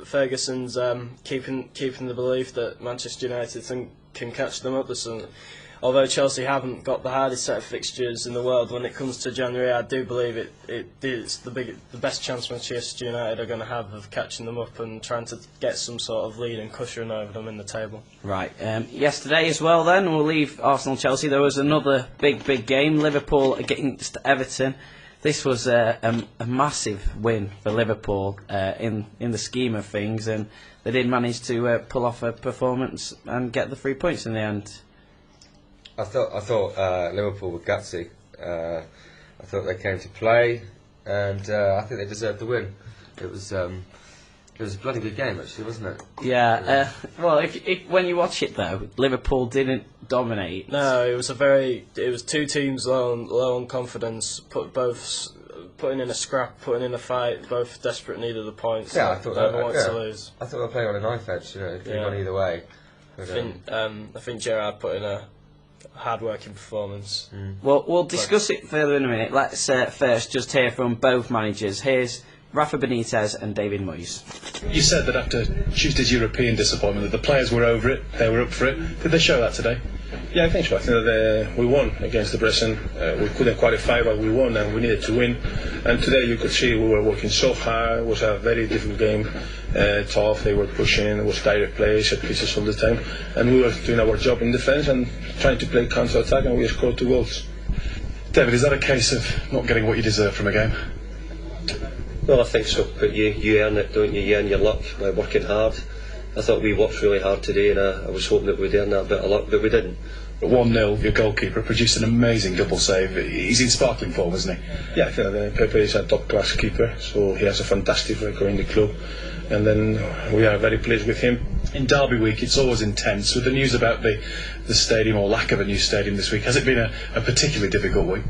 Ferguson's keeping the belief that Manchester United can catch them up. Although Chelsea haven't got the hardest set of fixtures in the world, when it comes to January, I do believe it is the best chance Manchester United are going to have of catching them up and trying to get some sort of lead and cushion over them in the table. Right. Yesterday as well then, we'll leave Arsenal-Chelsea. There was another big game, Liverpool against Everton. This was a massive win for Liverpool in the scheme of things, and they did manage to pull off a performance and get the 3 points in the end. I thought Liverpool were gutsy. I thought they came to play, and I think they deserved the win. It was a bloody good game, actually, wasn't it? Yeah. Well, if when you watch it though, Liverpool didn't dominate. No, it was two teams low on confidence, putting in a scrap, putting in a fight, both desperate need of the points. Yeah, I thought to lose. I thought they were playing on a knife edge. It could have gone either way. But, I think Gerrard put in a hard-working performance. Well, we'll discuss it further in a minute. Let's first just hear from both managers. Here's Rafa Benitez and David Moyes. You said that after Tuesday's European disappointment that the players were over it, they were up for it. Did they show that today? Yeah, I think so. I think that we won against the Bresson. We couldn't qualify, but we won and we needed to win. And today you could see we were working so hard. It was a very difficult game, tough. They were pushing, it was direct play, set pieces all the time. And we were doing our job in defence and trying to play counter-attack, and we scored 2 goals. David, is that a case of not getting what you deserve from a game? Well, I think so, but you earn it, don't you? You earn your luck by working hard. I thought we worked really hard today, and I was hoping that we'd earn that bit of luck, but we didn't. At 1-0, your goalkeeper produced an amazing double save. He's in sparkling form, isn't he? Yeah, I think that Pepe is a top-class keeper, so he has a fantastic record in the club, and then we are very pleased with him. In Derby week, it's always intense. With the news about the stadium, or lack of a new stadium this week, has it been a particularly difficult week?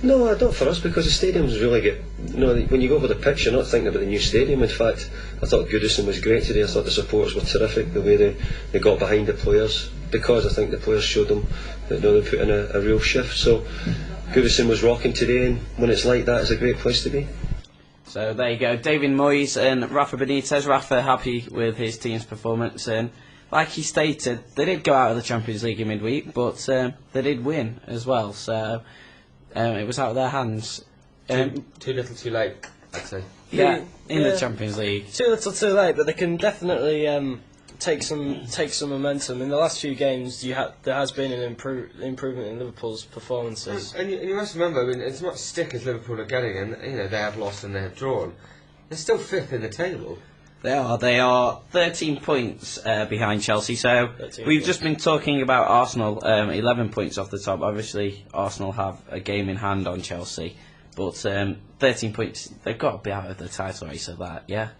No, not for us, because the stadiums really get... when you go over the pitch, you're not thinking about the new stadium. In fact, I thought Goodison was great today. I thought the supporters were terrific, the way they got behind the players, because I think the players showed them that they put in a real shift. So Goodison was rocking today, and when it's like that, it's a great place to be. So there you go, David Moyes and Rafa Benitez. Rafa happy with his team's performance, and like he stated, they did go out of the Champions League in midweek, but they did win as well, so it was out of their hands. Too little, too late, I'd say. Yeah, in the Champions League. Too little, too late, but they can definitely take some momentum. In the last few games, there has been an improvement in Liverpool's performances. And you must remember, I mean, as much stick as Liverpool are getting, and they have lost and they have drawn, they're still 5th in the table. They are 13 points behind Chelsea. So we've just been talking about Arsenal, 11 points off the top. Obviously, Arsenal have a game in hand on Chelsea, but 13 points. They've got to be out of the title race of that. Yeah.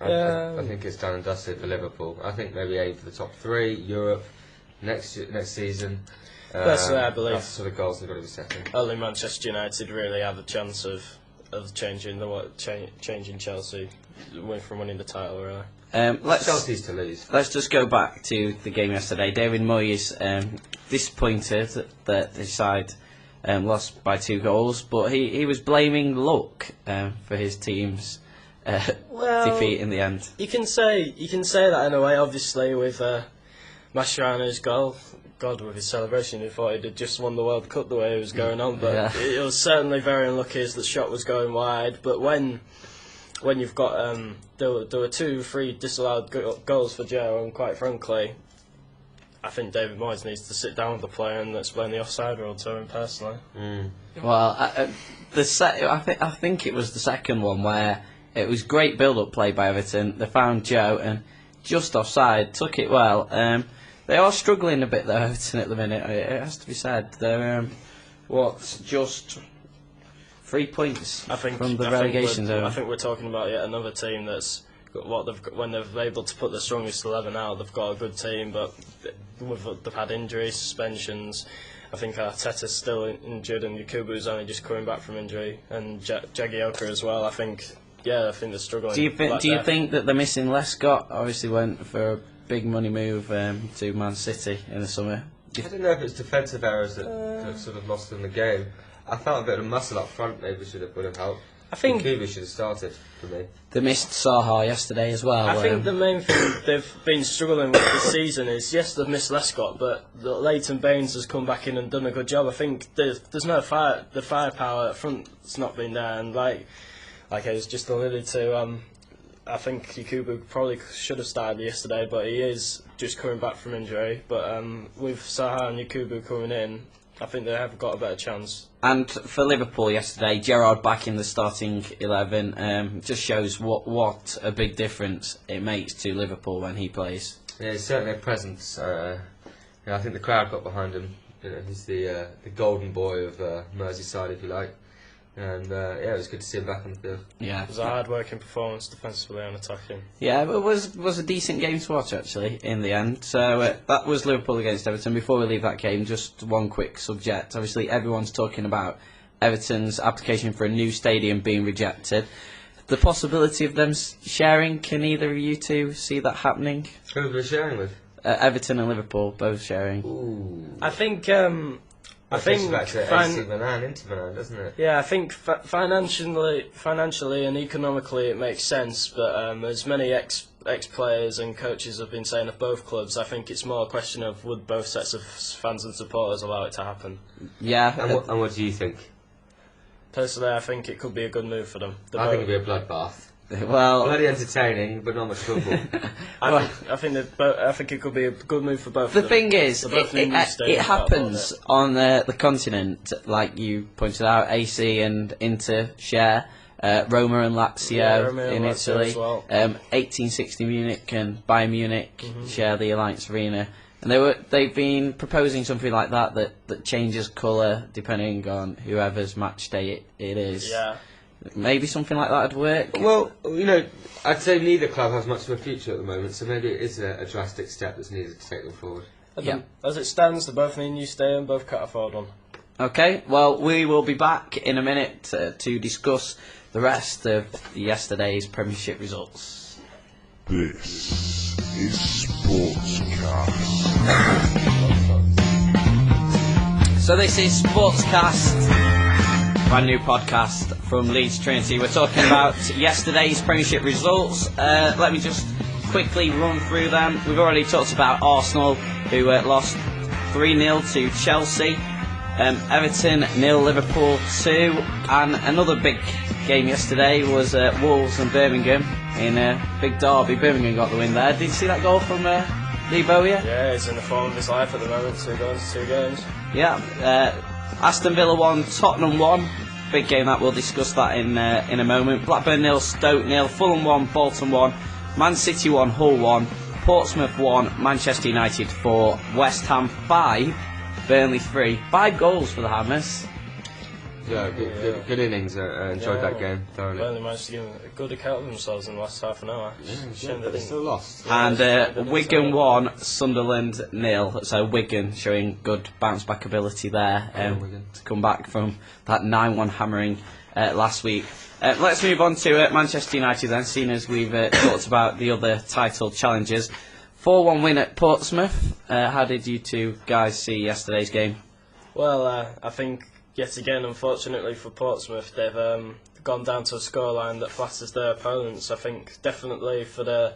I think it's done and dusted for Liverpool. I think maybe aim for the top 3, Europe next season. Personally, I believe that's the sort of goals they've got to be setting. Only Manchester United really have a chance of changing Chelsea from winning the title. Really. Chelsea's to lose. Let's just go back to the game yesterday. David Moyes disappointed that his side lost by 2 goals, but he was blaming luck for his team's defeat in the end. You can say that in a way. Obviously, with Mascherano's goal, God, with his celebration, he thought he'd just won the World Cup the way it was going on. But it was certainly very unlucky as the shot was going wide. But when you've got there were 2-3 disallowed goals for Joe, and quite frankly, I think David Moyes needs to sit down with the player and explain the offside rule to him personally. Well, I think it was the second one where it was great build-up play by Everton. They found Joe and just offside, took it well. They are struggling a bit though, Everton, at the minute. It has to be said. They're just 3 points from the relegation zone. I think we're talking about yet another team that's got when they've able to put the strongest 11 out. They've got a good team, but they've had injuries, suspensions. I think Arteta's still injured, and Yakubu's only just coming back from injury, and Jagielka as well. I think they're struggling. Do you think that they're missing Lescott? Obviously went for a big money move to Man City in the summer. I don't know if it's defensive errors that sort of lost them the game. I felt a bit of muscle up front maybe would have helped. I think Kuba should have started for me. They missed Saha yesterday as well. I think the main thing they've been struggling with this season is, yes, they've missed Lescott, but Leighton Baines has come back in and done a good job. I think there's no fire. The firepower up front's not been there, and like I was just alluded to, I think Yakubu probably should have started yesterday, but he is just coming back from injury. But with Saha and Yakubu coming in, I think they have got a better chance. And for Liverpool yesterday, Gerrard back in the starting 11 just shows what a big difference it makes to Liverpool when he plays. Yeah, he's certainly a presence. I think the crowd got behind him. He's the golden boy of Merseyside, if you like. And it was good to see him back on the field. Yeah, It was a hard-working performance defensively and attacking. yeah, it was a decent game to watch actually in the end. So that was Liverpool against Everton. Before we leave that game, just one quick subject. Obviously, everyone's talking about Everton's application for a new stadium being rejected. The possibility of them sharing. Can either of you two see that happening? Who are we sharing with? Everton and Liverpool both sharing. Ooh. I think. I think back to AC Milan, Inter Milan, doesn't it? Yeah, I think financially and economically it makes sense, but as many ex-players and coaches have been saying of both clubs, I think it's more a question of would both sets of fans and supporters allow it to happen. Yeah. And what do you think? Personally, I think it could be a good move for them. I think it'd be a bloodbath. Well, Bloody entertaining, but not much football. I think it could be a good move for both. The of them. thing is, They're both in new it stadiums, happens on the continent, like you pointed out. AC and Inter share. Roma and Lazio Roma and in Lazio Italy. as well. 1860 Munich and Bayern Munich share the Alliance Arena. And they've been proposing something like that changes colour depending on whoever's match day it is. Yeah. Maybe something like that would work. Well, I'd say neither club has much of a future at the moment, so maybe it is a drastic step that's needed to take them forward. Yeah. As it stands, they both need new stadium, both can't afford one. Okay, well, we will be back in a minute to discuss the rest of yesterday's Premiership results. This is Sportscast. So this is Sportscast, brand new podcast from Leeds Trinity. We're talking about yesterday's Premiership results. Let me just quickly run through them. We've already talked about Arsenal, who lost 3-0 to Chelsea. Everton 0, Liverpool 2, and another big game yesterday was Wolves and Birmingham in a big derby. Birmingham got the win there. Did you see that goal from Lee Bowyer? Yeah, he's in the form of his life at the moment. 2 goals, 2 games. Yeah. Aston Villa 1, Tottenham 1. Big game that, we'll discuss that in a moment. Blackburn 0, Stoke 0, Fulham 1, Bolton 1, Man City 1, Hull 1, Portsmouth 1, Manchester United 4, West Ham 5, Burnley 3. 5 goals for the Hammers. Yeah, good innings. I enjoyed that game thoroughly. Burnley managed to give a good account of themselves in the last half an hour. Shame But they still lost. And Wigan 1, Sunderland 0. So Wigan showing good bounce back ability there to come back from that 9-1 hammering last week. Let's move on to Manchester United then, seeing as we've talked about the other title challenges. 4-1 win at Portsmouth. How did you two guys see yesterday's game? Well, I think yet again, unfortunately for Portsmouth, they've gone down to a scoreline that flatters their opponents. I think definitely for the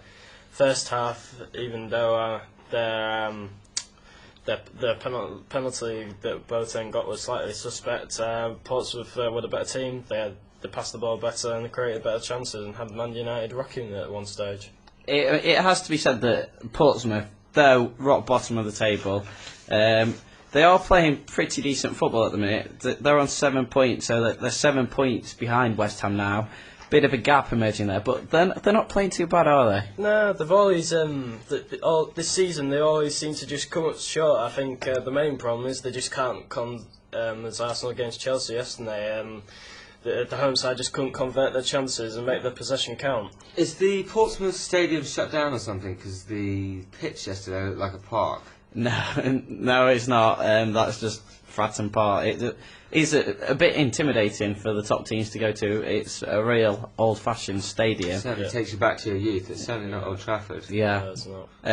first half, even though their penalty that Boateng got was slightly suspect, Portsmouth were the better team. They passed the ball better and they created better chances and had Man United rocking at one stage. It has to be said that Portsmouth, though rock bottom of the table, they are playing pretty decent football at the minute. They're on 7 points, so they're 7 points behind West Ham now. Bit of a gap emerging there, but they're not playing too bad, are they? No, they've always this season they always seem to just come up short. I think the main problem is they just can't come as Arsenal against Chelsea yesterday. The home side just couldn't convert their chances and make their possession count. Is the Portsmouth stadium shut down or something? Because the pitch yesterday looked like a park. No, it's not. That's just Fratton Park. It is a bit intimidating for the top teams to go to. It's a real old-fashioned stadium. It certainly takes you back to your youth. It's certainly not Old Trafford. Yeah. No, it's not.